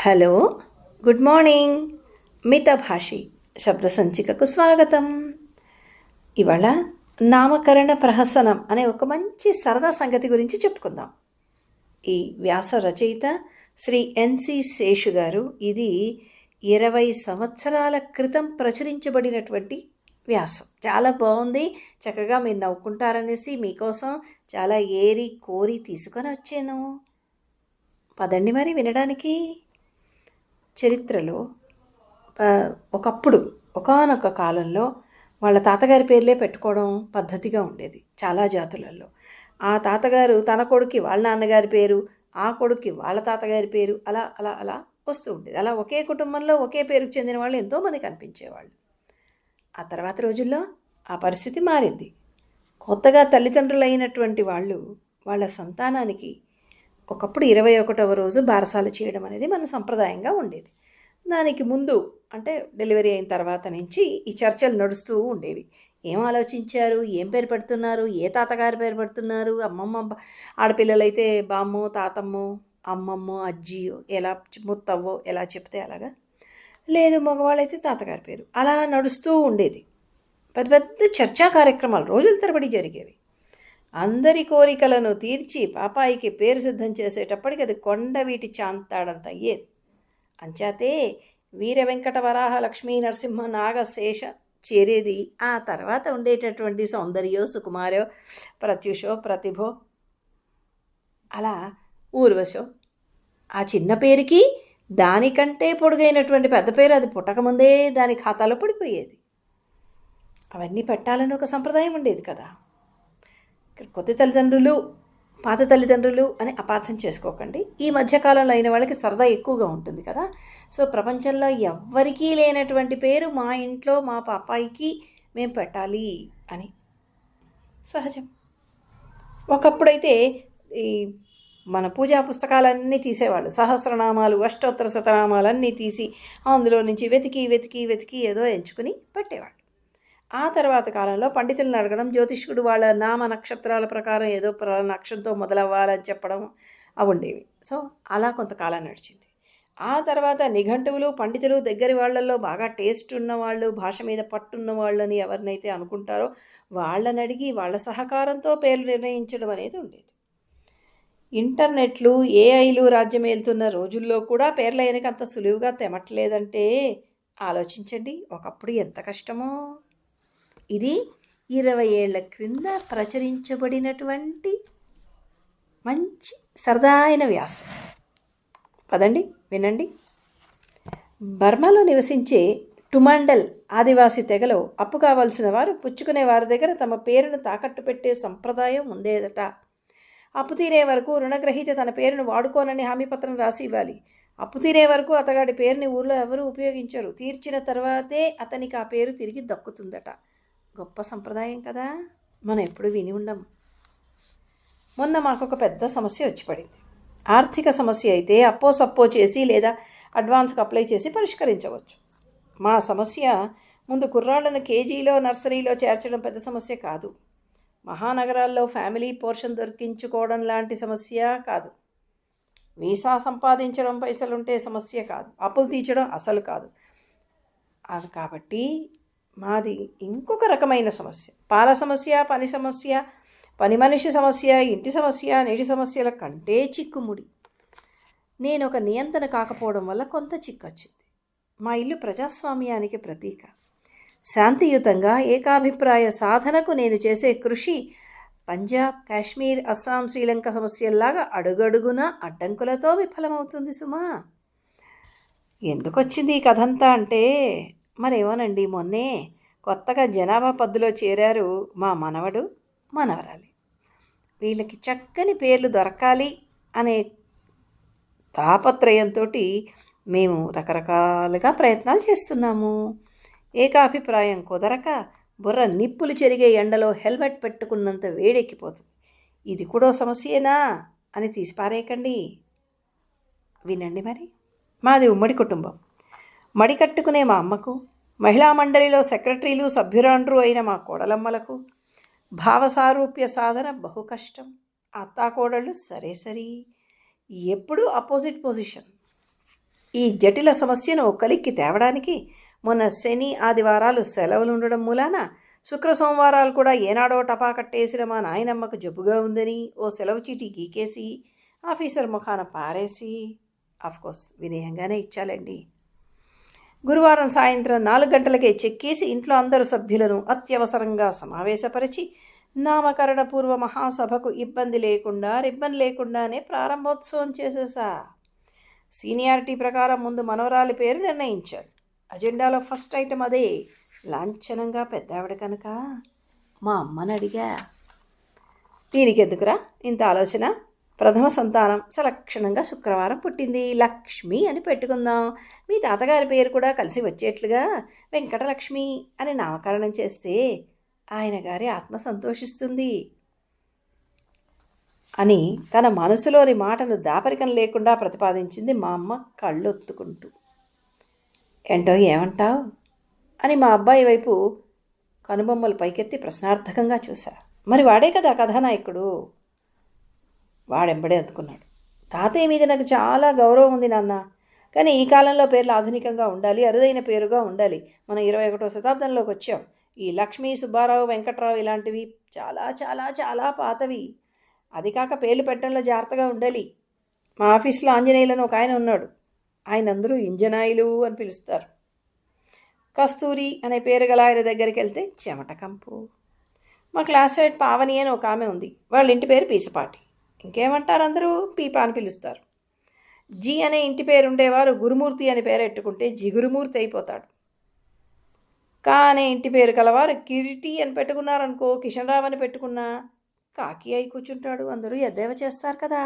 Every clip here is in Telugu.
Hello, good morning. మితభాషి శబ్ద సంచికకు స్వాగతం. ఇవాళ నామకరణ ప్రహసనం అనే ఒక మంచి సరదా సంగతి గురించి చెప్పుకుందాం. ఈ వ్యాస రచయిత శ్రీ ఎన్సి శేషు గారు. ఇది 20 సంవత్సరాల క్రితం ప్రచురించబడినటువంటి వ్యాసం. చాలా బాగుంది, చక్కగా మీరు నవ్వుకుంటారనేసి మీకోసం చాలా ఏరి కోరి తీసుకొని వచ్చాను. పదండి మరి వినడానికి. చరిత్రలో ఒకప్పుడు ఒకానొక కాలంలో వాళ్ళ తాతగారి పేర్లే పెట్టుకోవడం పద్ధతిగా ఉండేది చాలా జాతులలో. ఆ తాతగారు తన కొడుక్కి వాళ్ళ నాన్నగారి పేరు, ఆ కొడుక్కి వాళ్ళ తాతగారి పేరు, అలా అలా అలా వస్తూ ఉండేది. అలా ఒకే కుటుంబంలో ఒకే పేరుకు చెందిన వాళ్ళు ఎంతోమంది కనిపించేవాళ్ళు. ఆ తర్వాత రోజుల్లో ఆ పరిస్థితి మారింది. కొత్తగా తల్లిదండ్రులు అయినటువంటి వాళ్ళు వాళ్ళ సంతానానికి ఒకప్పుడు 21వ రోజు బారసాల చేయడం అనేది మన సంప్రదాయంగా ఉండేది. దానికి ముందు అంటే డెలివరీ అయిన తర్వాత నుంచి ఈ చర్చలు నడుస్తూ ఉండేవి. ఏం ఆలోచించారు, ఏం పేరు పెడుతున్నారు, ఏ తాతగారి పేరు పెడుతున్నారు, అమ్మమ్మ ఆడపిల్లలైతే బామ్మో తాతమ్మో అమ్మమ్మో అజ్జియో ఎలా ముత్తవ్వో ఎలా చెప్తే అలాగా, లేదు మగవాళ్ళైతే తాతగారి పేరు, అలా నడుస్తూ ఉండేది. పెద్ద పెద్ద చర్చా కార్యక్రమాలు రోజుల తరబడి జరిగేవి. అందరి కోరికలను తీర్చి పాపాయికి పేరు సిద్ధం చేసేటప్పటికి అది కొండవీటి చాంతాడంత అయ్యేది. అంచాతే వీర వెంకట వరాహ లక్ష్మీ నరసింహ నాగశేష చేరేది ఆ తర్వాత ఉండేటటువంటి సౌందర్యో సుకుమారో ప్రత్యుషో ప్రతిభో అలా ఊర్వశో, ఆ చిన్న పేరుకి దానికంటే పొడుగైనటువంటి పెద్ద పేరు అది పుట్టకముందే దాని ఖాతాలో పడిపోయేది. అవన్నీ పెట్టాలని ఒక సంప్రదాయం ఉండేది కదా. కొత్త తల్లిదండ్రులు పాత తల్లిదండ్రులు అని అపార్థం చేసుకోకండి. ఈ మధ్యకాలంలో అయిన వాళ్ళకి సరదా ఎక్కువగా ఉంటుంది కదా. సో ప్రపంచంలో ఎవ్వరికీ లేనటువంటి పేరు మా ఇంట్లో మా పాపాయికి మేము పెట్టాలి అని సహజం. ఒకప్పుడైతే ఈ మన పూజా పుస్తకాలన్నీ తీసేవాళ్ళు. సహస్రనామాలు అష్టోత్తర శతనామాలన్నీ తీసి అందులో నుంచి వెతికి వెతికి వెతికి ఏదో ఎంచుకుని పెట్టేవాళ్ళు. ఆ తర్వాత కాలంలో పండితులను అడగడం, జ్యోతిష్కుడు వాళ్ళ నామ నక్షత్రాల ప్రకారం ఏదో నక్షత్రంతో మొదలవ్వాలని చెప్పడం అవి ఉండేవి. సో అలా కొంతకాలం నడిచింది. ఆ తర్వాత నిఘంటువులు పండితులు దగ్గరి వాళ్ళల్లో బాగా టేస్ట్ ఉన్నవాళ్ళు, భాష మీద పట్టున్న వాళ్ళని ఎవరినైతే అనుకుంటారో వాళ్ళని అడిగి వాళ్ళ సహకారంతో పేర్లు నిర్ణయించడం అనేది ఉండేది. ఇంటర్నెట్లు ఏఐలు రాజ్యం ఏలుతున్న రోజుల్లో కూడా పేర్ల వెనక అంత సులువుగా తెమట్లేదంటే ఆలోచించండి ఒకప్పుడు ఎంత కష్టమో. ఇది 20 ఏళ్ల క్రింద ప్రచురించబడినటువంటి మంచి సరదా అయిన వ్యాసం. పదండి వినండి. బర్మాలో నివసించే టుమాండల్ ఆదివాసీ తెగలో అప్పు కావాల్సిన వారు పుచ్చుకునే వారి దగ్గర తమ పేరును తాకట్టు పెట్టే సంప్రదాయం ఉండేదట. అప్పు తీరే వరకు రుణగ్రహీత తన పేరును వాడుకోనని హామీపత్రం రాసి ఇవ్వాలి. అప్పు తీరే వరకు అతగాడి పేరుని ఊళ్ళో ఎవరూ ఉపయోగించరు. తీర్చిన తర్వాతే అతనికి ఆ పేరు తిరిగి దక్కుతుందట. గొప్ప సంప్రదాయం కదా, మనం ఎప్పుడు విని ఉండం. మొన్న మాకు ఒక పెద్ద సమస్య వచ్చి పడింది. ఆర్థిక సమస్య అయితే అప్పో సప్పో చేసి లేదా అడ్వాన్స్కి అప్లై చేసి పరిష్కరించవచ్చు. మా సమస్య ముందు కుర్రాళ్ళను కేజీలో నర్సరీలో చేర్చడం పెద్ద సమస్య కాదు. మహానగరాల్లో ఫ్యామిలీ పోర్షన్ దొరికించుకోవడం లాంటి సమస్య కాదు. వీసా సంపాదించడం పైసలుంటే సమస్య కాదు. అప్పులు తీర్చడం అసలు కాదు. అది కాబట్టి మాది ఇంకొక రకమైన సమస్య. పాల సమస్య, పని సమస్య, పని మనిషి సమస్య, ఇంటి సమస్య, నీటి సమస్యల కంటే చిక్కుముడి. నేను ఒక నియంత్రణ కాకపోవడం వల్ల కొంత చిక్కొచ్చింది. మా ఇల్లు ప్రజాస్వామ్యానికి ప్రతీక. శాంతియుతంగా ఏకాభిప్రాయ సాధనకు నేను చేసే కృషి పంజాబ్, కాశ్మీర్, అస్సాం, శ్రీలంక సమస్యల్లాగా అడుగడుగున అడ్డంకులతో విఫలమవుతుంది సుమా. ఎందుకు వచ్చింది ఈ కథంతా అంటే మరేమోనండి, మొన్నే కొత్తగా జనాభా పద్దులో చేరారు మా మనవడు మనవరాలి. వీళ్ళకి చక్కని పేర్లు దొరకాలి అనే తాపత్రయంతో మేము రకరకాలుగా ప్రయత్నాలు చేస్తున్నాము. ఏకాభిప్రాయం కుదరక బుర్ర నిప్పులు చెరిగే ఎండలో హెల్మెట్ పెట్టుకున్నంత వేడెక్కిపోతుంది. ఇది కూడా సమస్యేనా అని తీసిపారేయకండి. వినండి మరి. మాది ఉమ్మడి కుటుంబం. మడి కట్టుకునే మా అమ్మకు, మహిళా మండలిలో సెక్రటరీలు సభ్యురాండ్రు అయిన మా కోడలమ్మలకు భావసారూప్య సాధన బహు కష్టం. అత్తాకోడళ్ళు సరే సరి, ఎప్పుడూ అపోజిట్ పొజిషన్. ఈ జటిల సమస్యను కలిక్కి తేవడానికి మొన్న శని ఆదివారాలు సెలవులు ఉండడం మూలాన శుక్ర సోమవారాలు కూడా ఏనాడో టపా కట్టేసిన మా నాయనమ్మకు జబ్బుగా ఉందని ఓ సెలవు చీటీ గీకేసి ఆఫీసర్ ముఖాన పారేసి ఆఫ్కోర్స్ వినయంగానే ఇచ్చాలండి. గురువారం సాయంత్రం 4 గంటలకే చెక్కేసి ఇంట్లో అందరు సభ్యులను అత్యవసరంగా సమావేశపరిచి నామకరణ పూర్వ మహాసభకు ఇబ్బంది లేకుండానే ప్రారంభోత్సవం చేసేసా. సీనియారిటీ ప్రకారం ముందు మనవరాలి పేరు నిర్ణయించారు. అజెండాలో ఫస్ట్ ఐటెం అదే. లాంఛనంగా పెద్దావిడ కనుక మా అమ్మని అడిగా. దీనికెందుకురా ఇంత ఆలోచన? ప్రథమ సంతానం సలక్షణంగా శుక్రవారం పుట్టింది, లక్ష్మి అని పెట్టుకుందాం. మీ తాతగారి పేరు కూడా కలిసి వచ్చేట్లుగా వెంకటలక్ష్మి అని నామకరణం చేస్తే ఆయన గారి ఆత్మ సంతోషిస్తుంది అని తన మనసులోని మాటను దాపరికం లేకుండా ప్రతిపాదించింది మా అమ్మ కళ్ళొత్తుకుంటూ. ఏంటో ఏమంటావు అని మా అబ్బాయి వైపు కనుబొమ్మలు పైకెత్తి ప్రశ్నార్థకంగా చూశా. మరి వాడే కదా కథానాయకుడు. వాడెంబడే అందుకున్నాడు. తాతయ్య మీద నాకు చాలా గౌరవం ఉంది నాన్న, కానీ ఈ కాలంలో పేర్లు ఆధునికంగా ఉండాలి, అరుదైన పేరుగా ఉండాలి. మనం 21వ శతాబ్దంలోకి వచ్చాం. ఈ లక్ష్మీ, సుబ్బారావు, వెంకట్రావు ఇలాంటివి చాలా చాలా చాలా పాతవి. అది కాక పేర్లు పెట్టడంలో జాగ్రత్తగా ఉండాలి. మా ఆఫీస్లో ఆంజనేయులను ఒక ఆయన ఉన్నాడు. ఆయన అందరూ ఇంజనాయిలు అని పిలుస్తారు. కస్తూరి అనే పేరు గల ఆయన దగ్గరికి వెళ్తే చెమట కంపు. మా క్లాస్మేట్ పావని అని ఒక ఆమె ఉంది. వాళ్ళ ఇంటి పేరు పీసపాటి. ఇంకేమంటారు, అందరూ పీపా అని పిలుస్తారు. జి అనే ఇంటి పేరు ఉండేవారు గురుమూర్తి అని పేరు ఎట్టుకుంటే జిగురుమూర్తి అయిపోతాడు. కా అనే ఇంటి పేరు కలవారు కిరీటి అని పెట్టుకున్నారనుకో, కిషన్ రావు అని పెట్టుకున్నా కాకి అయి కూర్చుంటాడు. అందరూ ఎద్దేవా చేస్తారు కదా.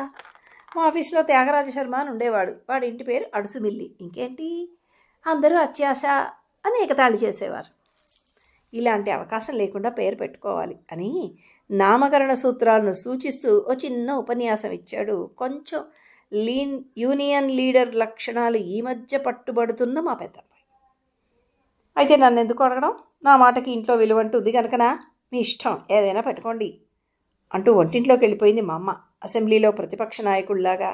మా ఆఫీస్లో త్యాగరాజ శర్మ అని ఉండేవాడు. వాడి ఇంటి పేరు అడుసుమిల్లి. ఇంకేంటి, అందరూ అత్యాశ అని ఎగతాళి చేసేవారు. ఇలాంటి అవకాశం లేకుండా పేరు పెట్టుకోవాలి అని నామకరణ సూత్రాలను సూచిస్తూ ఓ చిన్న ఉపన్యాసం ఇచ్చాడు. కొంచెం యూనియన్ లీడర్ లక్షణాలు ఈ మధ్య పట్టుబడుతున్న మా పెద్దమ్మాయి. అయితే నన్ను ఎందుకు అడగడం? నా మాటకి ఇంట్లో విలువంటుంది కనుకనా, మీ ఇష్టం ఏదైనా పెట్టుకోండి అంటూ వంటింట్లోకి వెళ్ళిపోయింది మా అమ్మ, అసెంబ్లీలో ప్రతిపక్ష నాయకుడిలాగా.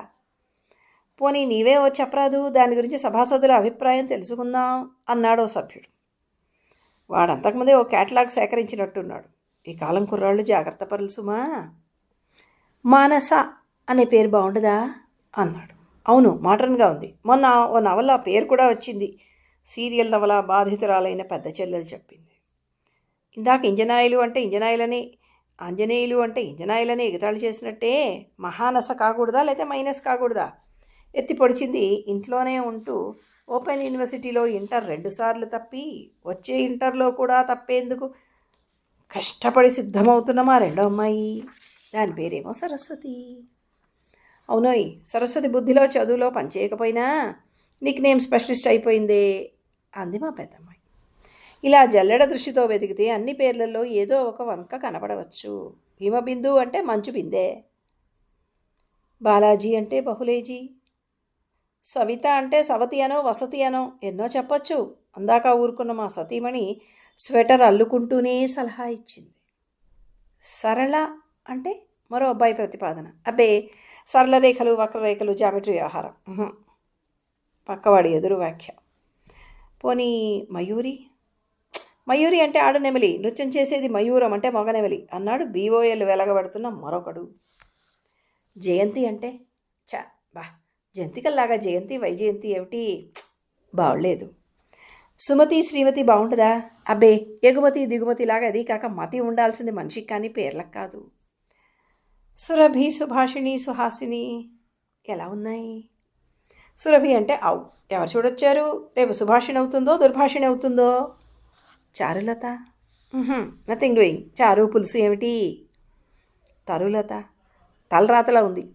పోనీ నీవే ఓ చెప్పరాదు, దాని గురించి సభాసదుల అభిప్రాయం తెలుసుకుందాం అన్నాడో సభ్యుడు. వాడంతకుముందే ఓ క్యాటలాగ్ సేకరించినట్టున్నాడు. ఈ కాలం కుర్రాళ్ళు జాగ్రత్త పరులు సుమా. మానస అనే పేరు బాగుండదా అన్నాడు. అవును, మోడర్న్గా ఉంది. మొన్న ఓ నవల పేరు కూడా వచ్చింది. సీరియల్ నవల బాధితురాలైన పెద్ద చెల్లెలు చెప్పింది. ఇందాక ఇంజనాయిలు అంటే ఇంజనాయిలని, ఆంజనేయులు అంటే ఇంజనాయిలని ఎగతాళి చేసినట్టే మహానస కాకూడదా, లేకపోతే మైనస్ కాకూడదా? ఎత్తి పొడిచింది. ఇంట్లోనే ఉంటూ ఓపెన్ యూనివర్సిటీలో ఇంటర్ 2 సార్లు తప్పి వచ్చే ఇంటర్లో కూడా తప్పేందుకు కష్టపడి సిద్ధమవుతున్న మా రెండో అమ్మాయి. దాని పేరేమో సరస్వతి. అవునోయ్, సరస్వతి బుద్ధిలో చదువులో పనిచేయకపోయినా నిక్ నేమ్ స్పెషలిస్ట్ అయిపోయిందే అంది మా పెద్దమ్మాయి. ఇలా జల్లెడ దృష్టితో వెతికితే అన్ని పేర్లలో ఏదో ఒక వంక కనపడవచ్చు. హిమబిందు అంటే మంచు బిందే, బాలాజీ అంటే బహులేజీ, సవిత అంటే సవతి అనో వసతి అనో ఎన్నో చెప్పచ్చు. అందాక ఊరుకున్న మా సతీమణి స్వెటర్ అల్లుకుంటూనే సలహా ఇచ్చింది. సరళ అంటే మరో అబ్బాయి ప్రతిపాదన. అబ్బే, సరళ రేఖలు, వక్రరేఖలు, జామెట్రీ వ్యవహారం. పక్కవాడి ఎదురు వ్యాఖ్య. పోనీ మయూరి అంటే ఆడనెమలి, నృత్యం చేసేది మయూరం అంటే మగనెమలి అన్నాడు బీఓఎల్ వెలగబడుతున్న మరొకడు. జయంతి అంటే జంతికల్లాగా జయంతి వైజయంతి ఏమిటి, బాగులేదు. సుమతి శ్రీమతి బాగుంటుందా? అబ్బే, ఎగుమతి దిగుమతి లాగా. అది కాక మతి ఉండాల్సింది మనిషికి కానీ పేర్లకు కాదు. సురభి, సుభాషిణి, సుహాసిని ఎలా ఉన్నాయి? సురభి అంటే ఆవు, ఎవరు చూడొచ్చారు? రేపు సుభాషిణి అవుతుందో దుర్భాషిణి అవుతుందో. Charulata, nothing doing. చారు పులుసు ఏమిటి? తరులత తలరాతలా ఉంది.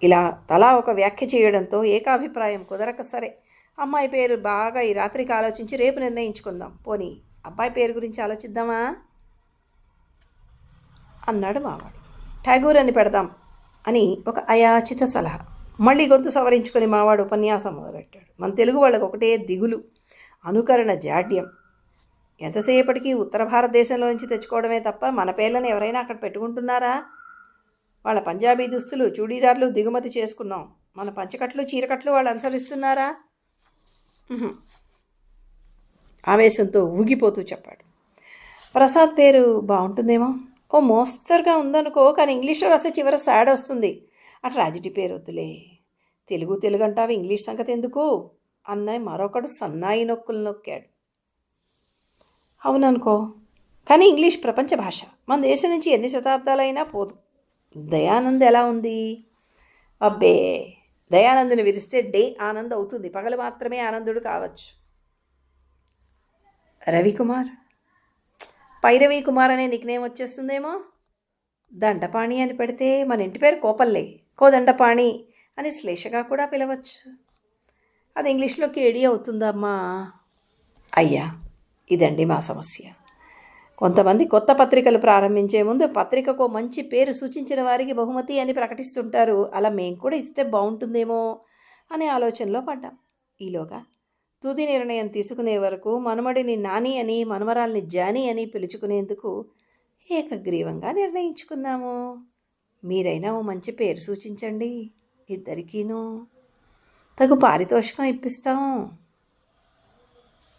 ఇలా తలా ఒక వ్యాఖ్య చేయడంతో ఏకాభిప్రాయం కుదరక సరే అమ్మాయి పేరు బాగా ఈ రాత్రికి ఆలోచించి రేపు నిర్ణయించుకుందాం. పోనీ అబ్బాయి పేరు గురించి ఆలోచిద్దామా అన్నాడు మావాడు. ఠాగూర్ అని పెడదాం అని ఒక అయాచిత సలహా. మళ్ళీ గొంతు సవరించుకొని మావాడు ఉపన్యాసం మొదలెట్టాడు. మన తెలుగు వాళ్ళకు ఒకటే దిగులు, అనుకరణ జాడ్యం. ఎంతసేపటికి ఉత్తర భారతదేశంలో నుంచి తెచ్చుకోవడమే తప్ప మన పేర్లను ఎవరైనా అక్కడ పెట్టుకుంటున్నారా? వాళ్ళ పంజాబీ దుస్తులు, చూడీదార్లు దిగుమతి చేసుకున్నాం. మన పంచకట్లు చీరకట్లు వాళ్ళు అనుసరిస్తున్నారా? ఆవేశంతో ఊగిపోతూ చెప్పాడు. ప్రసాద్ పేరు బాగుంటుందేమో, ఓ మోస్తరుగా ఉందనుకో, కానీ ఇంగ్లీష్లో రాసే చివర సాడ్ వస్తుంది. ఆ ట్రాజిడీ పేరు వద్దులే, తెలుగు అంటావు, ఇంగ్లీష్ సంగతి ఎందుకు అన్న మరొకడు సన్నాయి నొక్కులు నొక్కాడు. అవుననుకో, కానీ ఇంగ్లీష్ ప్రపంచ భాష, మన దేశం నుంచి ఎన్ని శతాబ్దాలైనా పోదు. దయానంద్ ఎలా ఉంది? అబ్బే, దయానందుని విరిస్తే డే ఆనంద్ అవుతుంది, పగలు మాత్రమే ఆనందుడు కావచ్చు. రవికుమార్, పైరవి కుమార్ అనే నిక్నేమ్ వచ్చేస్తుందేమో. దండపాణి అని పెడితే మన ఇంటి పేరు కోపల్లే, కోదండపాణి అని శ్లేషగా కూడా పిలవచ్చు. అది ఇంగ్లీష్లో కేడీ అవుతుందమ్మా. అయ్యా, ఇదండి మా సమస్య. కొంతమంది కొత్త పత్రికలు ప్రారంభించే ముందు పత్రికకు మంచి పేరు సూచించిన వారికి బహుమతి అని ప్రకటిస్తుంటారు. అలా మేము కూడా ఇస్తే బాగుంటుందేమో అనే ఆలోచనలో పడ్డాం. ఈలోగా తుది నిర్ణయం తీసుకునే వరకు మనమడిని నాని అని, మనమరాల్ని జానీ అని పిలుచుకునేందుకు ఏకగ్రీవంగా నిర్ణయించుకున్నాము. మీరైనా ఓ మంచి పేరు సూచించండి, ఇద్దరికీనూ తగు పారితోషికం ఇప్పిస్తాం.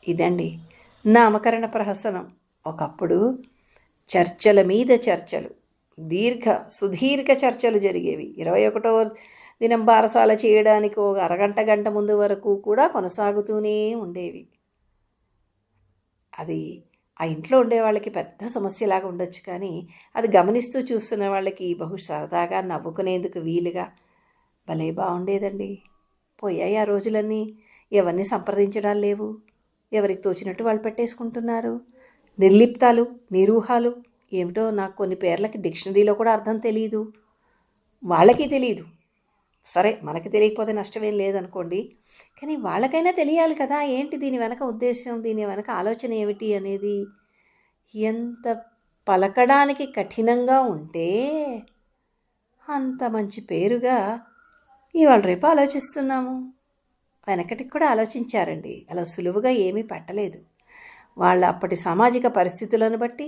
ఇదండి నామకరణ ప్రహసనం. ఒకప్పుడు చర్చల మీద చర్చలు, సుదీర్ఘ చర్చలు జరిగేవి. 21వ దినం బారసాల చేయడానికి ఒక అరగంట గంట ముందు వరకు కూడా కొనసాగుతూనే ఉండేవి. అది ఆ ఇంట్లో ఉండే వాళ్ళకి పెద్ద సమస్యలాగా ఉండొచ్చు, కానీ అది గమనిస్తూ చూస్తున్న వాళ్ళకి బహు సరదాగా నవ్వుకునేందుకు వీలుగా భలే బాగుండేదండి. పోయాయి ఆ రోజులన్నీ. ఎవరిని సంప్రదించడాలు లేవు, ఎవరికి తోచినట్టు వాళ్ళు పెట్టేసుకుంటున్నారు. నిర్లిప్తాలు, నిరూహాలు ఏమిటో నాకు కొన్ని పేర్లకి డిక్షనరీలో కూడా అర్థం తెలియదు, వాళ్ళకి తెలియదు. సరే, మనకి తెలియకపోతే నష్టమేం లేదనుకోండి, కానీ వాళ్ళకైనా తెలియాలి కదా, ఏంటి దీని వెనక ఉద్దేశం, దీని వెనక ఆలోచన ఏమిటి అనేది. ఎంత పలకడానికి కఠినంగా ఉంటే అంత మంచి పేరుగా ఇవాళ రేపు ఆలోచిస్తున్నాము. వెనకటికి కూడా ఆలోచించారండి, అలా సులువుగా ఏమీ పట్టలేదు. వాళ్ళ అప్పటి సామాజిక పరిస్థితులను బట్టి,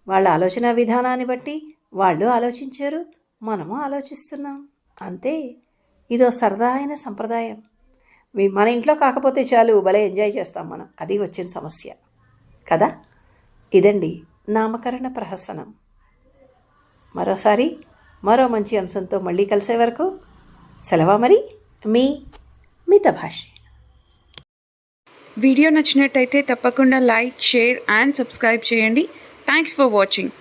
వాళ్ళ ఆలోచన విధానాన్ని బట్టి వాళ్ళు ఆలోచించారు, మనము ఆలోచిస్తున్నాం, అంతే. ఇదో సరదా అయిన సంప్రదాయం. మన ఇంట్లో కాకపోతే చాలు, భలే ఎంజాయ్ చేస్తాం మనం. అది వచ్చిన సమస్య కదా. ఇదండి నామకరణ ప్రహసనం. మరోసారి మరో మంచి అంశంతో మళ్ళీ కలిసే వరకు సెలవా మరి. మీ మితభాషి. వీడియో నచ్చినట్టయితే తప్పకుండా లైక్, షేర్ అండ్ సబ్స్క్రైబ్ చేయండి. Thanks for watching.